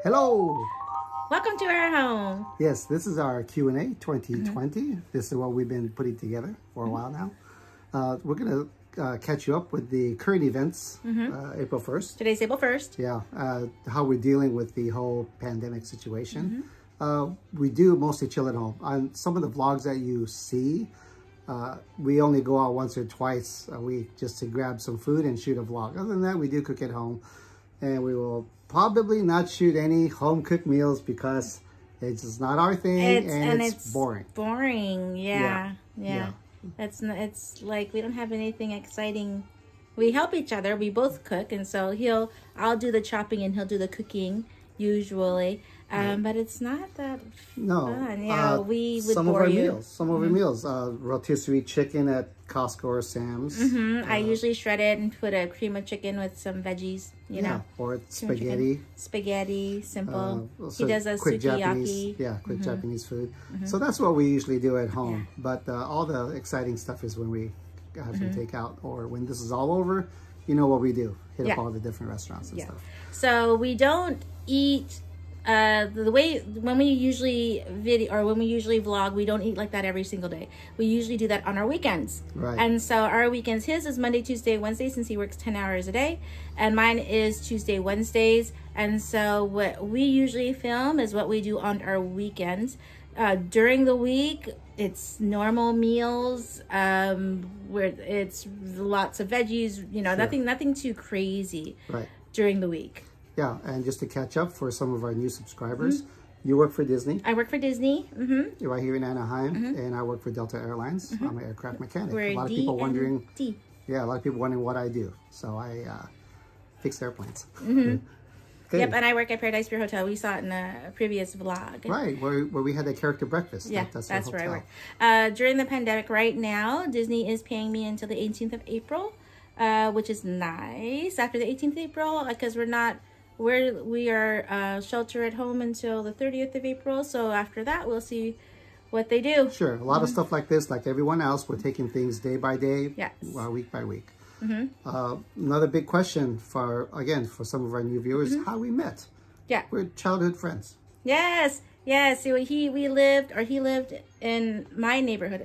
Hello. Welcome to our home. Yes, this is our Q&A 2020. This is what we've been putting together for a while now. We're going to catch you up with the current events, April 1st. Today's April 1st. Yeah, how we're dealing with the whole pandemic situation. We do mostly chill at home. On some of the vlogs that you see, we only go out once or twice a week just to grab some food and shoot a vlog. Other than that, we do cook at home. And we will probably not shoot any home-cooked meals because it's just not our thing, and it's boring. Boring, yeah. It's like we don't have anything exciting. We help each other. We both cook, and so I'll do the chopping and he'll do the cooking usually. But it's not that fun. Yeah, we would some bore of our you. meals. Some of our meals. Rotisserie chicken at Costco or Sam's. I usually shred it and put a cream of chicken with some veggies. You know, or spaghetti. Spaghetti, simple. So he does a quick sukiyaki. Quick Japanese food. So that's what we usually do at home. But all the exciting stuff is when we have some takeout, or when this is all over. You know what we do? Hit up all the different restaurants and stuff. So we don't eat. The way when we usually vlog, we don't eat like that every single day. We usually do that on our weekends. Right. And so our weekends, his is Monday, Tuesday, Wednesday, since he works 10 hours a day, and mine is Tuesday, Wednesdays. And so what we usually film is what we do on our weekends. During the week, it's normal meals, where it's lots of veggies. You know, nothing too crazy. Right. During the week. Yeah, and just to catch up for some of our new subscribers, you work for Disney. I work for Disney. You're right here in Anaheim, and I work for Delta Airlines. I'm an aircraft mechanic. We're a lot of people wondering. D. Yeah, a lot of people wondering what I do. So I fix airplanes. Okay. Yep, and I work at Paradise Pier Hotel. We saw it in a previous vlog. Right, where we had that character breakfast. Yeah, that's where I work. During the pandemic right now, Disney is paying me until the 18th of April, which is nice. After the 18th of April, because we are shelter at home until the 30th of April. So after that, we'll see what they do. Sure, a lot of stuff like this, like everyone else, we're taking things day by day, week by week. Another big question for some of our new viewers, how we met. Yeah, we're childhood friends. Yes. So he lived in my neighborhood.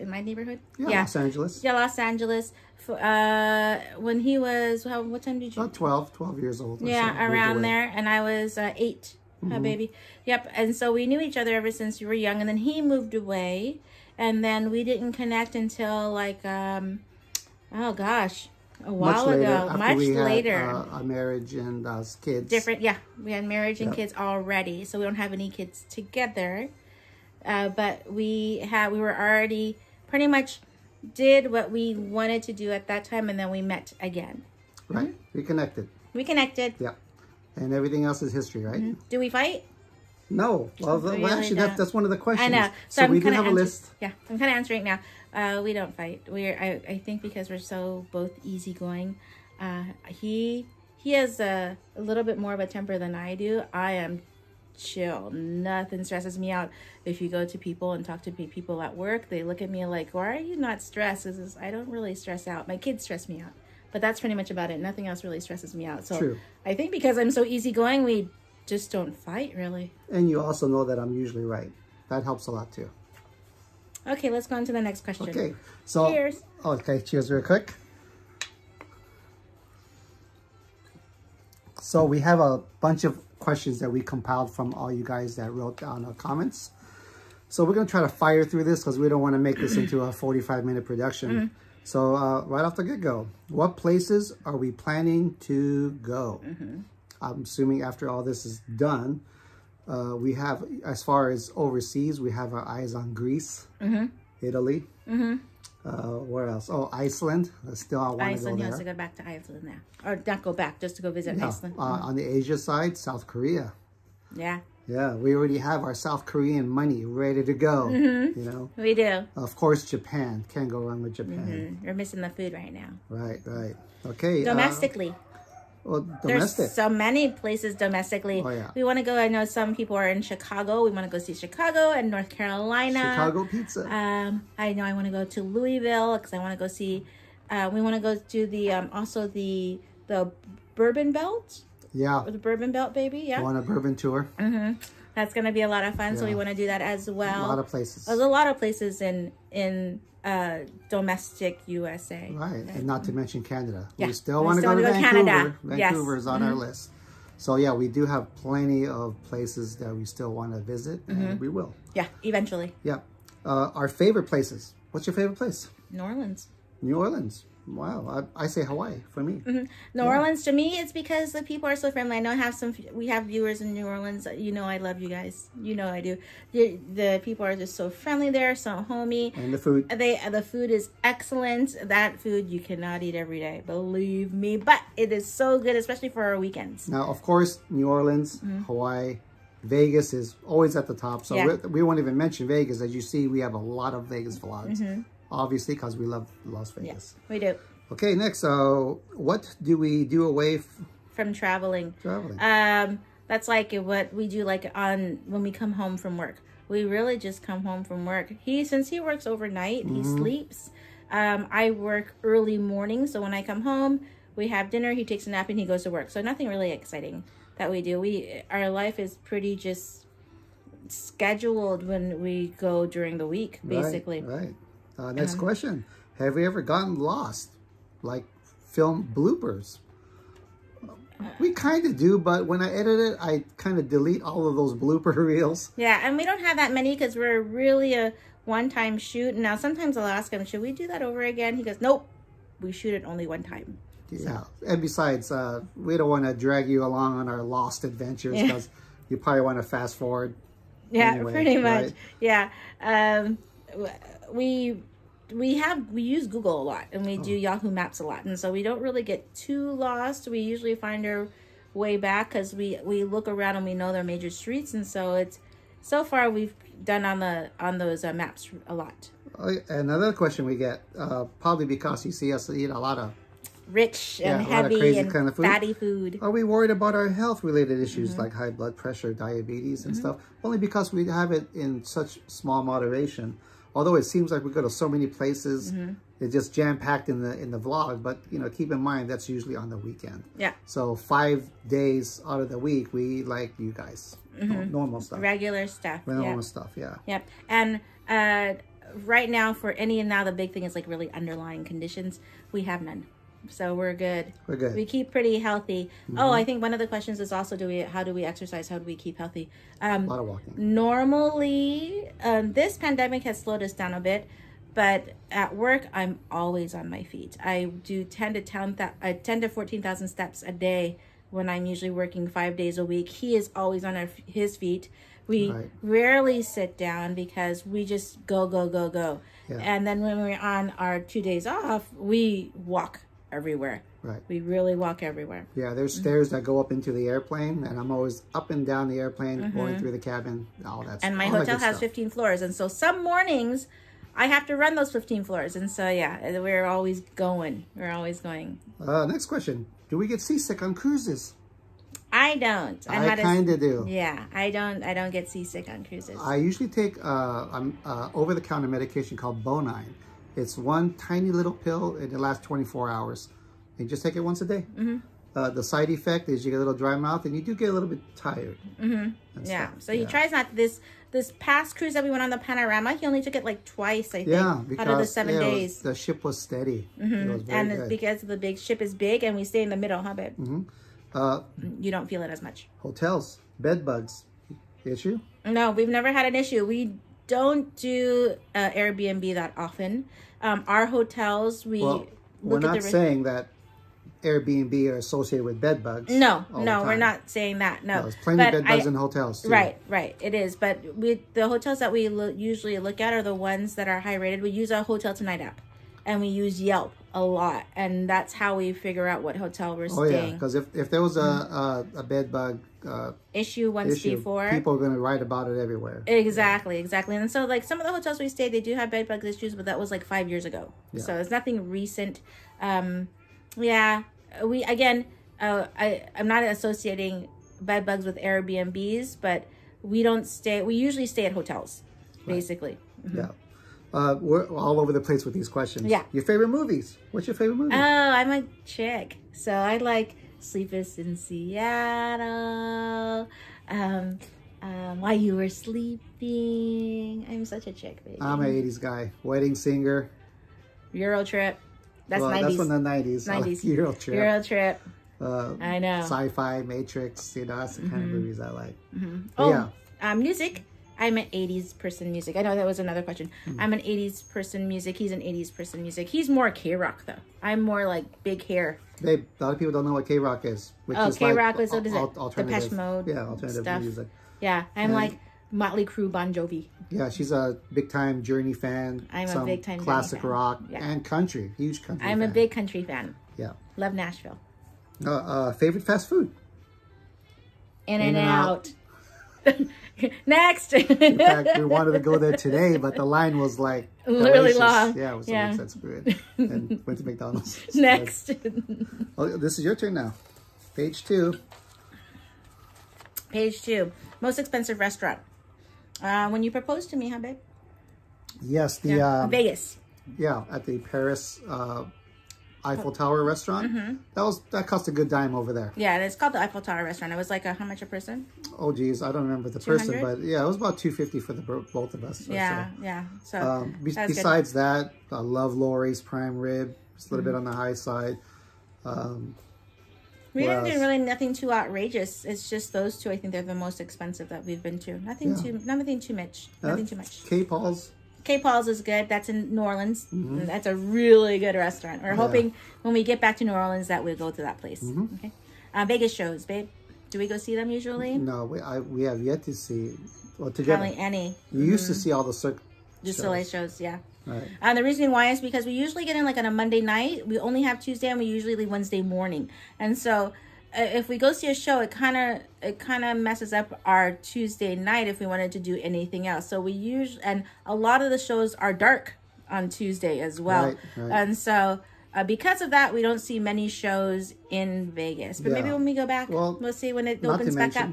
Yeah, Los Angeles. Yeah, Los Angeles. When he was, what time did you? About 12 years old. Yeah, around there, and I was 8, baby. Yep, and so we knew each other ever since we were young, and then he moved away, and then we didn't connect until like, oh gosh, a while ago, much later. A marriage and kids. Different, yeah. We had marriage and kids already, so we don't have any kids together. But we were already pretty much did what we wanted to do at that time, and then we met again. Right, we connected. Yeah, and everything else is history, right? Do we fight? No. Well, actually, that's one of the questions. I know. So we do have a list. Yeah, I'm kind of answering now. We don't fight. I think because we're so both easygoing. He has a little bit more of a temper than I do. I am chill. Nothing stresses me out. If you go to people and talk to people at work, they look at me like, why are you not stressed? I don't really stress out. My kids stress me out. But that's pretty much about it. Nothing else really stresses me out. So True. I think because I'm so easygoing, we just don't fight, really. And you also know that I'm usually right. That helps a lot, too. Okay, let's go on to the next question. Okay, so... Cheers. Okay, cheers real quick. So we have a bunch of questions that we compiled from all you guys that wrote down comments. So we're going to try to fire through this because we don't want to make this into a 45-minute production. So right off the get-go, what places are we planning to go? I'm assuming after all this is done, we have, as far as overseas, we have our eyes on Greece, Italy. Where else? Oh, Iceland. Still, I want to go there. Iceland, he wants to go back to Iceland now. Or not go back, just to go visit Iceland. On the Asia side, South Korea. Yeah. Yeah, we already have our South Korean money ready to go. You know? We do. Of course, Japan. Can't go wrong with Japan. You're missing the food right now. Right. Okay. Domestically. Well, domestic. There's so many places domestically. Oh, yeah. We want to go. I know some people are in Chicago. We want to go see Chicago and North Carolina. Chicago pizza. I know I want to go to Louisville because I want to go see. We want to go to the also the Bourbon Belt. Yeah. The Bourbon Belt, baby. Yeah. Go on a bourbon tour. That's going to be a lot of fun. So we want to do that as well. A lot of places. There's a lot of places in domestic USA. Right. And not to mention Canada. Yeah. We still want to go to Vancouver. Canada. Vancouver is on our list. So yeah, we do have plenty of places that we still want to visit, and we will. Yeah, eventually. Yeah. Our favorite places. What's your favorite place? New Orleans. New Orleans. Wow. I say Hawaii for me. New Orleans, to me, it's because the people are so friendly. I know we have viewers in New Orleans. You know I love you guys. You know I do. The people are just so friendly there, so homey. And the food. The food is excellent. That food you cannot eat every day, believe me. But it is so good, especially for our weekends. Now, of course, New Orleans, Hawaii, Vegas is always at the top. So we won't even mention Vegas. As you see, we have a lot of Vegas vlogs. Obviously, because we love Las Vegas. Yeah, we do. Okay, next. So, what do we do away from traveling? That's like what we do, like when we come home from work. We really just come home from work. Since he works overnight, he sleeps. I work early morning, so when I come home, we have dinner. He takes a nap and he goes to work. So nothing really exciting that we do. Our life is pretty just scheduled when we go during the week, basically. Right. Next question. Have you ever gotten lost? Like film bloopers? We kind of do, but when I edit it, I kind of delete all of those blooper reels. Yeah, and we don't have that many because we're really a one-time shoot. Now, sometimes I'll ask him, should we do that over again? He goes, nope, we shoot it only one time. Yeah, and besides, we don't want to drag you along on our lost adventures because you probably want to fast forward. Yeah, anyway, pretty much. Right? Yeah. We use Google a lot, and we do Yahoo Maps a lot, and so we don't really get too lost. We usually find our way back because we look around and we know their major streets, and so far we've done on those maps a lot. Another question we get, probably because you see us eat a lot of rich and heavy and kind of food. fatty food. Are we worried about our health-related issues like high blood pressure, diabetes, and stuff? Only because we have it in such small moderation. Although it seems like we go to so many places, it's just jam-packed in the vlog. But keep in mind that's usually on the weekend. Yeah. So 5 days out of the week, we eat like you guys, normal stuff, regular stuff, normal stuff. Yeah. Yep. And right now, the big thing is like really underlying conditions. We have none. So we're good. We're good. We keep pretty healthy. Oh, I think one of the questions is also how do we exercise? How do we keep healthy? A lot of walking. Normally, this pandemic has slowed us down a bit, but at work, I'm always on my feet. I do 10 to 14,000 steps a day when I'm usually working 5 days a week. He is always on his feet. We rarely sit down because we just go. Yeah. And then when we're on our 2 days off, we walk everywhere. Right. We really walk everywhere. Yeah, there's stairs that go up into the airplane, and I'm always up and down the airplane, going through the cabin, all that stuff. And my hotel has 15 floors, and so some mornings I have to run those 15 floors, and so yeah, we're always going. Next question. Do we get seasick on cruises? I don't. I kind of do. Yeah, I don't get seasick on cruises. I usually take over-the-counter medication called Bonine. It's one tiny little pill, and it lasts 24 hours. You just take it once a day. The side effect is you get a little dry mouth, and you do get a little bit tired. Yeah. So he tries not this past cruise that we went on, the Panorama. He only took it like twice, I think. Yeah, because out of the 7 days. The ship was steady. It was very good. Because the big ship is big, and we stay in the middle, huh, babe? You don't feel it as much. Hotels, bedbugs, issue? No, we've never had an issue. We don't do Airbnb that often. Our hotels, we're not saying that Airbnb are associated with bedbugs. No, we're not saying that. No, there's plenty of bedbugs in hotels too. Right, it is. But the hotels that we usually look at are the ones that are high rated. We use a Hotel Tonight app, and we use Yelp a lot, and that's how we figure out what hotel we're staying. Oh yeah, because if there was a bedbug issue before, people are going to write about it everywhere. Exactly. And so like some of the hotels we stayed, they do have bedbug issues, but that was like 5 years ago. Yeah. So it's nothing recent. We again, I'm not associating bedbugs with Airbnbs, but we usually stay at hotels, basically. Yeah. We're all over the place with these questions. Yeah. Your favorite movies? What's your favorite movie? Oh, I'm a chick, so I like Sleepless in Seattle. While You Were Sleeping. I'm such a chick, baby. I'm an 80s guy. Wedding Singer. Euro Trip. That's 90s. That's from the 90s. 90s. Euro Trip. Euro Trip. I know. Sci-fi, Matrix. You know, that's the kind of movies I like. Yeah. Music. I'm an 80s person music. I know that was another question. I'm an 80s person music. He's an 80s person music. He's more K-rock though. I'm more like big hair. Babe, a lot of people don't know what K-rock is. Which is K-rock like is what is it? Depeche Mode. Yeah, alternative stuff. music. Yeah, I'm like Motley Crue, Bon Jovi. Yeah, she's a big time Journey fan. I'm a big time classic Journey fan. rock and country. Huge country. I'm a big country fan. Yeah. Love Nashville. Favorite fast food? In-N-Out. Next. In fact, we wanted to go there today, but the line was like really long. Yeah, it was that's good. And went to McDonald's. Next. Oh, this is your turn now. Page 2. Page 2. Most expensive restaurant. When you proposed to me, huh, babe? Yes, Vegas. Yeah, at the Paris Eiffel Tower restaurant. That cost a good dime over there. Yeah, it's called the Eiffel Tower restaurant. It was like how much a person? Oh geez, I don't remember the 200? person, but yeah, it was about $250 for the both of us. Yeah, so. yeah. So besides that, I love Lori's prime rib. It's a little bit on the high side. We didn't do really nothing too outrageous. It's just those two. I think they're the most expensive that we've been to. Nothing too much. Nothing too much. K. Paul's. K. Paul's is good. That's in New Orleans. That's a really good restaurant. We're hoping when we get back to New Orleans that we'll go to that place. Okay. Vegas shows, babe. Do we go see them usually? No, we have yet to see. Well, together. Probably any. We used to see all the Cirque Du Soleil shows, yeah. Right. And the reason why is because we usually get in like on a Monday night. We only have Tuesday, and we usually leave Wednesday morning. And so if we go see a show, it kind of messes up our Tuesday night if we wanted to do anything else. So we usually, and a lot of the shows are dark on Tuesday as well. Right. And so because of that, we don't see many shows in Vegas. But maybe when we go back, we'll see when it opens back up.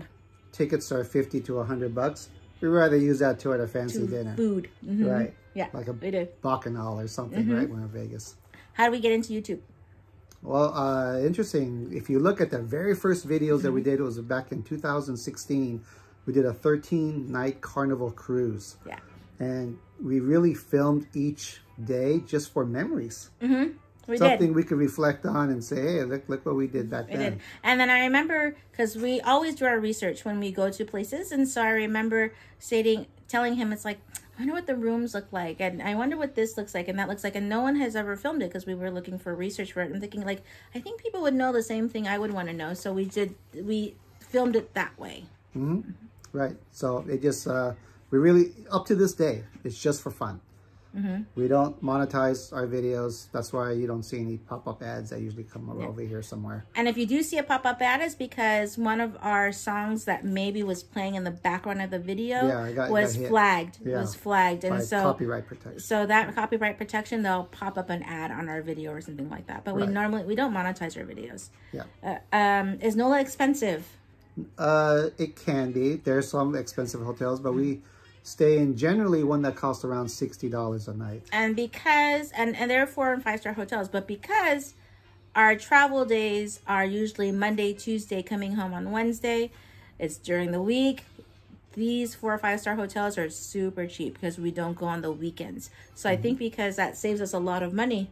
Tickets are $50 to $100. We'd rather use that to at a fancy dinner. Food. Right. Yeah, like a we do. Bacchanal or something, right, when we're in Vegas. How do we get into YouTube? Well, interesting. If you look at the very first videos that we did, it was back in 2016. We did a 13-night carnival cruise. Yeah. And we really filmed each day just for memories. Something we could reflect on and say, hey, look what we did back then. And then I remember, because we always do our research when we go to places. And so I remember telling him, it's like, I wonder what the rooms look like, and I wonder what this looks like, and that looks like, and no one has ever filmed it because we were looking for research for it. I'm thinking, like, I think people would know the same thing I would want to know, so we filmed it that way. Right. So it just we really, up to this day, it's just for fun. We don't monetize our videos. That's why you don't see any pop-up ads that usually come over here somewhere. And if you do see a pop-up ad, it's because one of our songs that maybe was playing in the background of the video was flagged. It was flagged. And so copyright protection. So that copyright protection, they'll pop up an ad on our video or something like that. But we don't monetize our videos. Yeah. Is Nola expensive? It can be. There's some expensive hotels, but we stay in generally one that costs around $60 a night. And because, and they're 4- and 5-star hotels, but because our travel days are usually Monday, Tuesday, coming home on Wednesday, it's during the week, these 4- or 5-star hotels are super cheap because we don't go on the weekends. So I think because that saves us a lot of money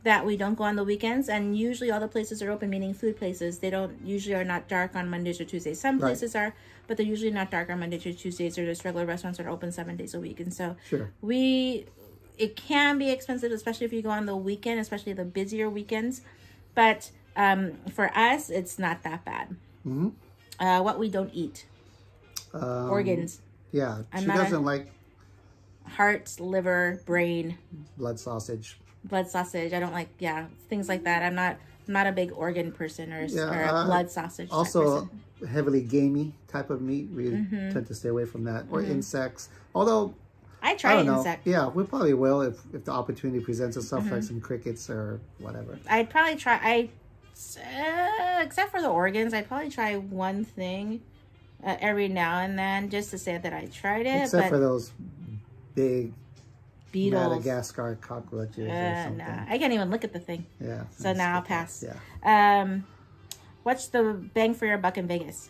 that we don't go on the weekends, and usually all the places are open, meaning food places. They usually are not dark on Mondays or Tuesdays. Some places are, but they're usually not dark on Mondays or Tuesdays, or just regular restaurants that are open 7 days a week. And so it can be expensive, especially if you go on the weekend, especially the busier weekends. But for us, it's not that bad. What we don't eat. Organs. Yeah, she doesn't like hearts, liver, brain. Blood sausage. I don't like, things like that. I'm not a big organ person or a blood sausage. Also, heavily gamey type of meat. We tend to stay away from that. Or insects. Although, I try insects. Yeah, we probably will if the opportunity presents itself, like some crickets or whatever. I'd probably try, except for the organs, I'd probably try one thing every now and then just to say that I tried it. Except for those big beetles. Madagascar cockroaches or something. Nah, I can't even look at the thing. Yeah. So now I'll pass. Yeah. What's the bang for your buck in Vegas?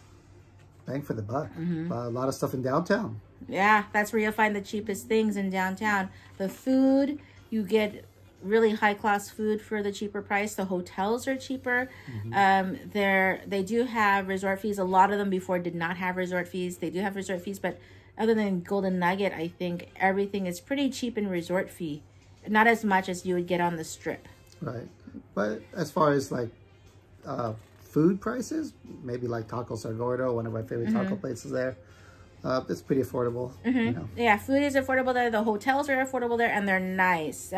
Bang for the buck. A lot of stuff in downtown. Yeah, that's where you'll find the cheapest things in downtown. The food, you get really high-class food for the cheaper price. The hotels are cheaper. They do have resort fees. A lot of them before did not have resort fees. They do have resort fees, but other than Golden Nugget, I think everything is pretty cheap in resort fee. Not as much as you would get on the Strip. Right. But as far as like food prices, maybe like Taco Gordo, one of my favorite taco places there. It's pretty affordable. You know. Yeah, food is affordable there. The hotels are affordable there, and they're nice.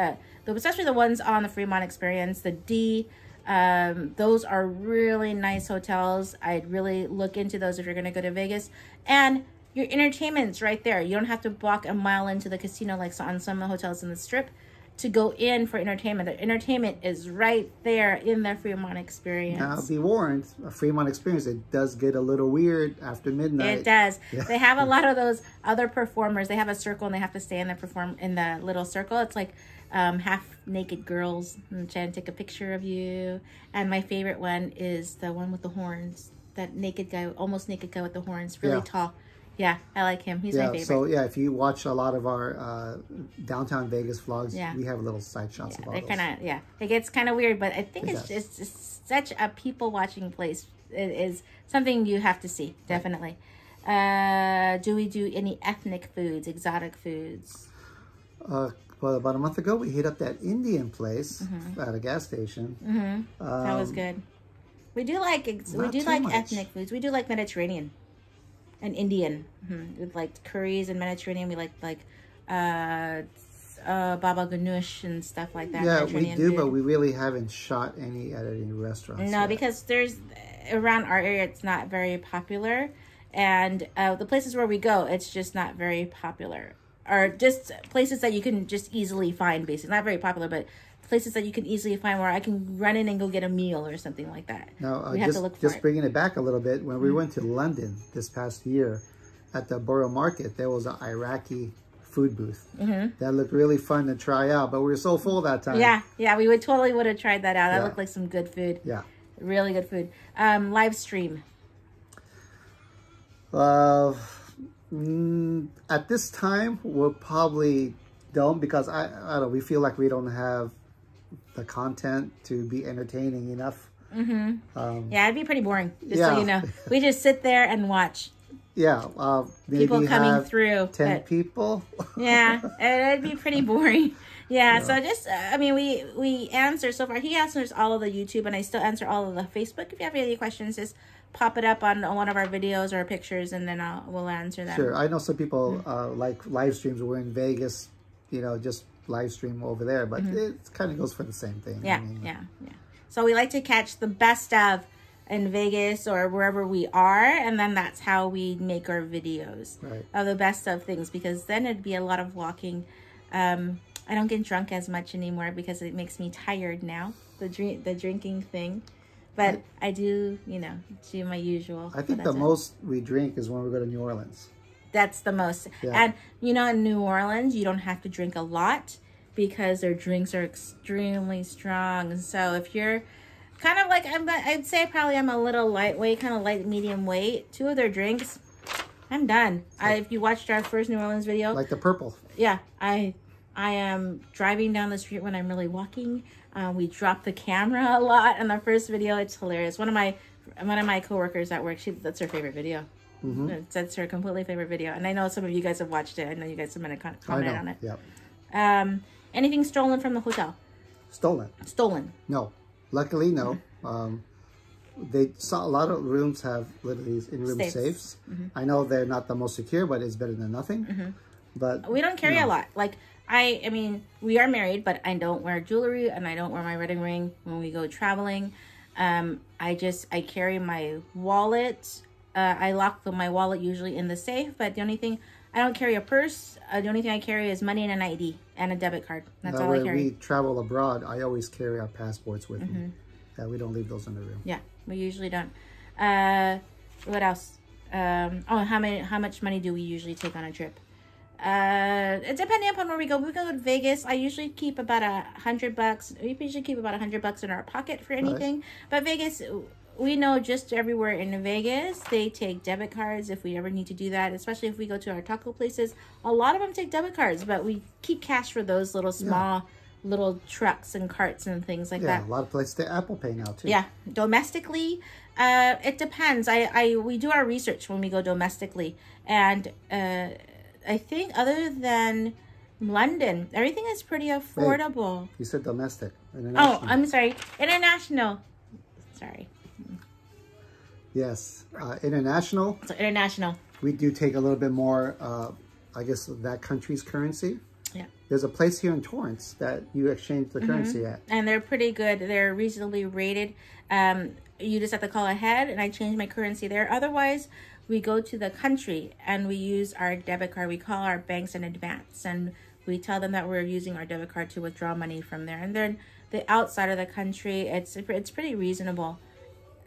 Especially the ones on the Fremont Experience, the D. Those are really nice hotels. I'd really look into those if you're going to go to Vegas. And your entertainment's right there. You don't have to walk a mile into the casino like on some of the hotels in the Strip to go in for entertainment. The entertainment is right there in the Fremont Experience. Now, be warned, a Fremont Experience, it does get a little weird after midnight. It does. Yeah. They have a lot of those other performers. They have a circle and they have to stay in the perform in the little circle. It's like half naked girls trying to take a picture of you. And my favorite one is the one with the horns. That naked guy, almost naked guy with the horns, really tall. Yeah, I like him. He's my favorite. So, if you watch a lot of our downtown Vegas vlogs, we have little side shots of all those. It gets kind of weird, but I think it's just such a people-watching place. It is something you have to see, definitely. Do we do any ethnic foods, exotic foods? Well, about a month ago, we hit up that Indian place at a gas station. That was good. We do like ethnic foods. We do like Mediterranean. And Indian, with like curries and Mediterranean. We like baba ganoush and stuff like that. Yeah, we do, but we really haven't shot any at any restaurants. No, because there's around our area, it's not very popular, and the places where we go, it's just not very popular, or just places that you can just easily find. Basically, not very popular, but places that you can easily find where I can run in and go get a meal or something like that. Now, we have to look for it. Bringing it back a little bit, when we went to London this past year, at the Borough Market, there was an Iraqi food booth. That looked really fun to try out, but we were so full that time. Yeah, we would have tried that out. That looked like some good food. Yeah. Really good food. Live stream. At this time, we'll probably don't, because I don't know, we feel like we don't have the content to be entertaining enough. Yeah, it'd be pretty boring, just so you know. We just sit there and watch. Yeah, maybe people coming through. 10 people. Yeah, it'd be pretty boring. Yeah, so just, I mean, we answer so far. He answers all of the YouTube, and I still answer all of the Facebook. If you have any questions, just pop it up on one of our videos or pictures, and then we'll answer them. Sure, I know some people like live streams. We're in Vegas, you know, just live stream over there, but it kind of goes for the same thing. Yeah, yeah. So we like to catch the best of in Vegas or wherever we are, and then that's how we make our videos of the best of things, because then it'd be a lot of walking. I don't get drunk as much anymore because it makes me tired now, the drinking thing, but I do, you know, do my usual. I think the most we drink is when we go to New Orleans. That's the most. And, you know, in New Orleans, you don't have to drink a lot because their drinks are extremely strong. So if you're kind of like, I'd say probably I'm a little lightweight, kind of light medium weight, 2 of their drinks, I'm done. If you watched our first New Orleans video. Like the purple. Yeah. I am driving down the street when I'm really walking. We drop the camera a lot in the first video. It's hilarious. One of my coworkers at work, that's her favorite video. That's her completely favorite video, and I know some of you guys have watched it. I know you guys have been commented on it. Yep. Anything stolen from the hotel? Stolen? No, luckily no. They saw a lot of rooms have literally in-room safes. I know they're not the most secure, but it's better than nothing. But we don't carry a lot. Like I mean, we are married, but I don't wear jewelry and I don't wear my wedding ring when we go traveling. I carry my wallet. I lock my wallet usually in the safe, but the only thing, I don't carry a purse. The only thing I carry is money and an ID and a debit card. That's all I carry. When we travel abroad, I always carry our passports with me. We don't leave those in the room. Yeah, we usually don't. What else? How much money do we usually take on a trip? Depending upon where we go. We go to Vegas. I usually keep about $100. We usually keep about $100 in our pocket for anything. But Vegas, we know just everywhere in Vegas, they take debit cards if we ever need to do that, especially if we go to our taco places. A lot of them take debit cards, but we keep cash for those little small little trucks and carts and things like that. Yeah, a lot of places take Apple Pay now too. Yeah, domestically, it depends. We do our research when we go domestically, and I think other than London, everything is pretty affordable. Wait, you said domestic. International. Oh, I'm sorry. International. Sorry. Yes. International. So international. We do take a little bit more, I guess, that country's currency. Yeah. There's a place here in Torrance that you exchange the currency at. And they're pretty good. They're reasonably rated. You just have to call ahead, and I change my currency there. Otherwise, we go to the country, and we use our debit card. We call our banks in advance, and we tell them that we're using our debit card to withdraw money from there. And then the outside of the country, it's pretty reasonable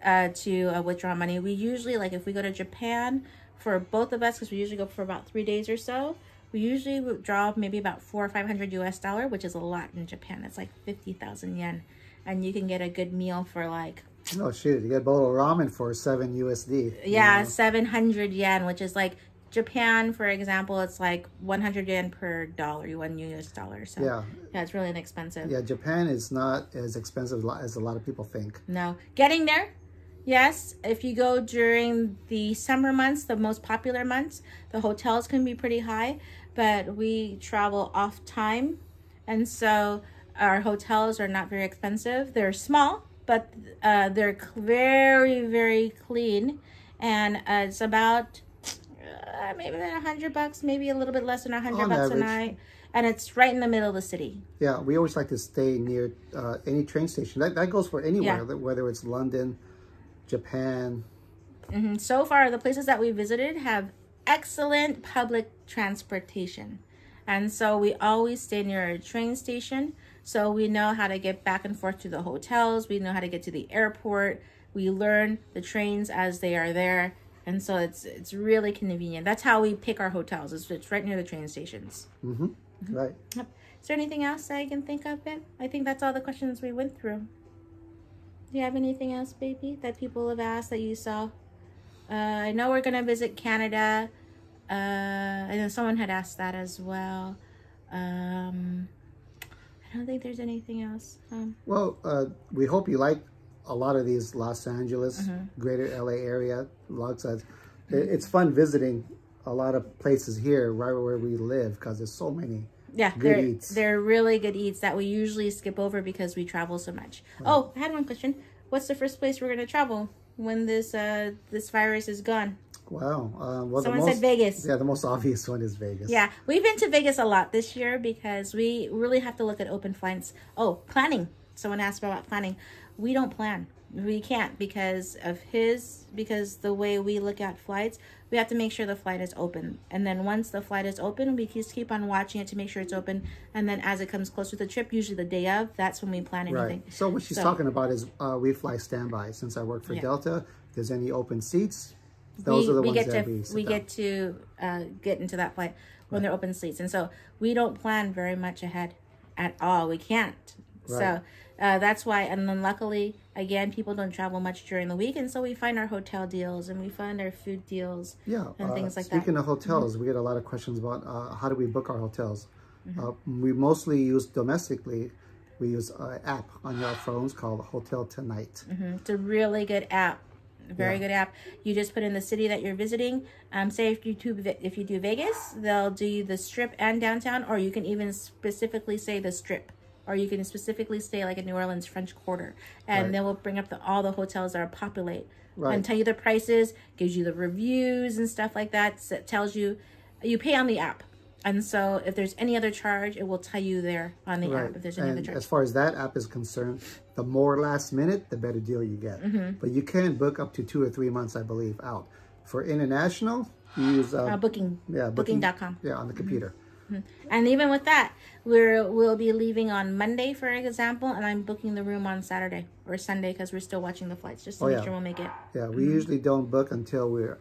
to withdraw money. We usually, like if we go to Japan, for both of us, because we usually go for about 3 days or so, we usually withdraw maybe about $400 or $500 US, which is a lot in Japan. It's like 50,000 yen. And you can get a good meal for like... Oh, shit. You get a bowl of ramen for 7 USD. Yeah, 700 yen, which is like... Japan, for example, it's like 100 yen per dollar, $1 US. So yeah, it's really inexpensive. Yeah, Japan is not as expensive as a lot of people think. No. Getting there, yes. If you go during the summer months, the most popular months, the hotels can be pretty high, but we travel off time, and so our hotels are not very expensive. They're small, but they're very, very clean, and it's about maybe $100, maybe a little bit less than $100 a night, and it's right in the middle of the city. Yeah, we always like to stay near any train station. That goes for anywhere, whether it's London, Japan. So far, the places that we visited have excellent public transportation, and so we always stay near a train station, so we know how to get back and forth to the hotels. We know how to get to the airport. We learn the trains as they are there. And so it's really convenient. That's how we pick our hotels. It's right near the train stations. Right. Yep. Is there anything else I can think of, babe? I think that's all the questions we went through. Do you have anything else, baby, that people have asked that you saw? I know we're going to visit Canada. I know someone had asked that as well. I don't think there's anything else. Well, we hope you like a lot of these Los Angeles, greater LA area. It's fun visiting a lot of places here right where we live because there's so many good eats. They're really good eats that we usually skip over because we travel so much. Right. Oh, I had one question. What's the first place we're going to travel when this virus is gone? Wow. Well, someone said Vegas. Yeah, the most obvious one is Vegas. Yeah, we've been to Vegas a lot this year because we really have to look at open flights. Oh, planning. Someone asked about planning. We don't plan. We can't because the way we look at flights, we have to make sure the flight is open. And then once the flight is open, we just keep on watching it to make sure it's open. And then as it comes closer to the trip, usually the day of, that's when we plan anything. Right. So what she's talking about is we fly standby. Since I work for Delta, if there's any open seats, those are the ones that we get to get into that flight when they're open seats. And so we don't plan very much ahead at all. We can't. Right. So that's why, and then luckily, again, people don't travel much during the week, and so we find our hotel deals and we find our food deals and things like that. Speaking of hotels, we get a lot of questions about how do we book our hotels. We mostly use domestically, we use an app on our phones called Hotel Tonight. It's a really good app. Very good app. You just put in the city that you're visiting. Say if you do Vegas, they'll do the Strip and downtown, or you can even specifically say the Strip. Or you can specifically stay like in New Orleans, French Quarter. And then we'll bring up all the hotels that are populate. And tell you the prices, gives you the reviews and stuff like that. So it tells you, you pay on the app. And so if there's any other charge, it will tell you there on the app if there's any other charge. As far as that app is concerned, the more last minute, the better deal you get. But you can book up to 2 or 3 months, I believe, out. For international, you use... Booking. Yeah, Booking.com. Yeah, on the computer. And even with that, we'll be leaving on Monday, for example, and I'm booking the room on Saturday or Sunday because we're still watching the flights just to make sure we'll make it. Yeah, we usually don't book until we're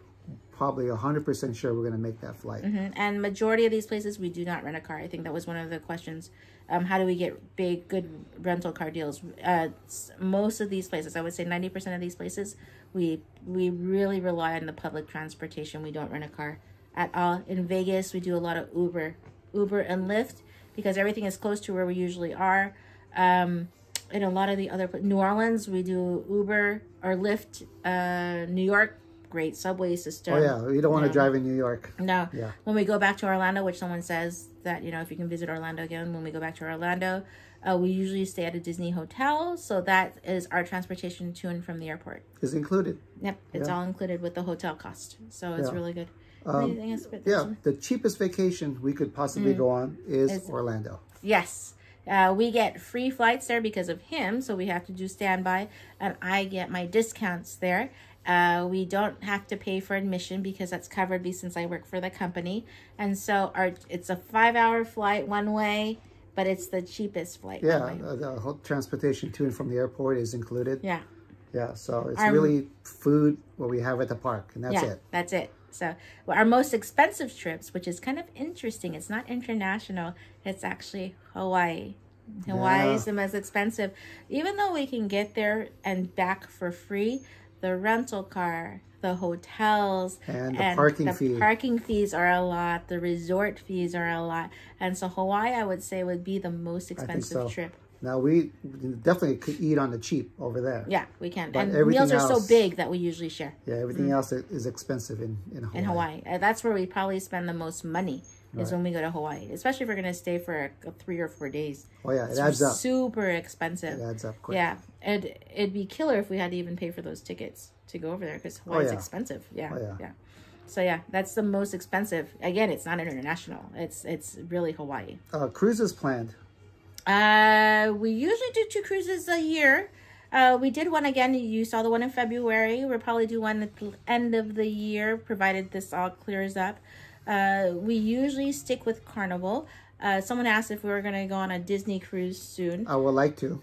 probably 100% sure we're going to make that flight. And majority of these places, we do not rent a car. I think that was one of the questions. How do we get good rental car deals? Most of these places, I would say 90% of these places, we really rely on the public transportation. We don't rent a car at all. In Vegas, we do a lot of Uber and Lyft because everything is close to where we usually are. In a lot of the other, New Orleans, we do Uber or Lyft. New York, great subway system. Oh yeah, you don't want to drive in New York. No. Yeah. When we go back to Orlando, which someone says that, if you can visit Orlando again, when we go back to Orlando, we usually stay at a Disney hotel. So that is our transportation to and from the airport. Is included. Yep. It's all included with the hotel cost. So it's really good. Anything else? The cheapest vacation we could possibly go on is Orlando. Yes. We get free flights there because of him, so we have to do standby, and I get my discounts there. We don't have to pay for admission because that's covered since I work for the company. And so it's a 5-hour flight one way, but it's the cheapest flight. Yeah, the whole transportation to and from the airport is included. Yeah. Yeah, so it's really food what we have at the park, and that's it. That's it. So our most expensive trips, which is kind of interesting, it's not international, it's actually Hawaii. Hawaii is the most expensive. Even though we can get there and back for free, the rental car, the hotels, and the parking fees are a lot. The resort fees are a lot. And so Hawaii, I would say, would be the most expensive trip. Now, we definitely could eat on the cheap over there. Yeah, we can. But and meals are so big that we usually share. Yeah, everything else is expensive in Hawaii. In Hawaii. That's where we probably spend the most money is when we go to Hawaii. Especially if we're going to stay for 3 or 4 days. Oh, yeah, it adds up. Super expensive. It adds up quick. Yeah, it'd be killer if we had to even pay for those tickets to go over there because Hawaii's expensive. Yeah, yeah. So, yeah, that's the most expensive. Again, it's not international. It's really Hawaii. Cruises planned. We usually do 2 cruises a year. We did one again. You saw the one in February. We'll probably do one at the end of the year, provided this all clears up. We usually stick with Carnival. Someone asked if we were going to go on a Disney cruise soon. I would like to.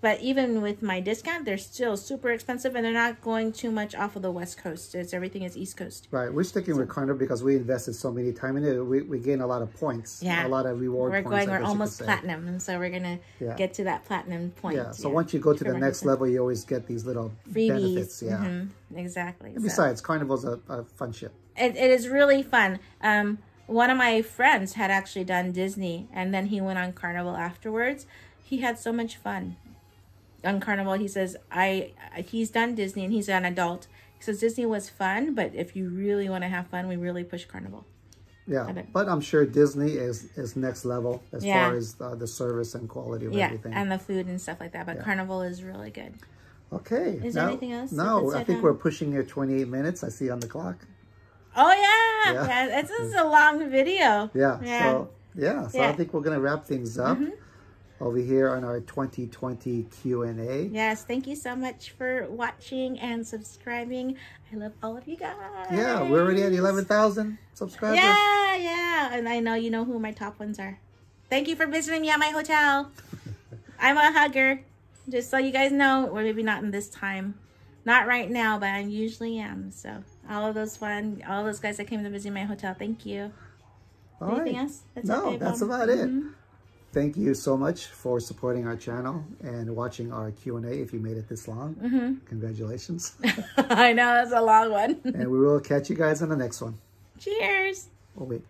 But even with my discount, they're still super expensive, and they're not going too much off of the West Coast. Everything is East Coast. Right. We're sticking with Carnival because we invested so many time in it. We gain a lot of points. Yeah. A lot of reward points. We're almost platinum, and so we're going to get to that platinum point. Yeah. So once you go to the next level, you always get these little freebies. Benefits. Yeah. Exactly. And besides, Carnival's a fun ship. It is really fun. One of my friends had actually done Disney, and then he went on Carnival afterwards. He had so much fun on Carnival. He says he's done Disney, and he's an adult. He says Disney was fun, but if you really want to have fun, we really push Carnival. Yeah, but I'm sure Disney is next level as far as the service and quality of everything. Yeah, and the food and stuff like that. But Carnival is really good. Okay. Is there anything else? No, I think we're pushing here 28 minutes. I see on the clock. Oh, yeah. This is a long video. So I think we're going to wrap things up over here on our 2020 Q&A. Yes, thank you so much for watching and subscribing. I love all of you guys. Yeah, we're already at 11,000 subscribers. Yeah. And I know you know who my top ones are. Thank you for visiting me at my hotel. I'm a hugger. Just so you guys know, or maybe not in this time. Not right now, but I usually am. So all those guys that came to visit my hotel, thank you. Anything else? That's about it. Thank you so much for supporting our channel and watching our Q&A. If you made it this long, congratulations. I know, that's a long one. And we will catch you guys on the next one. Cheers. Oh, wait.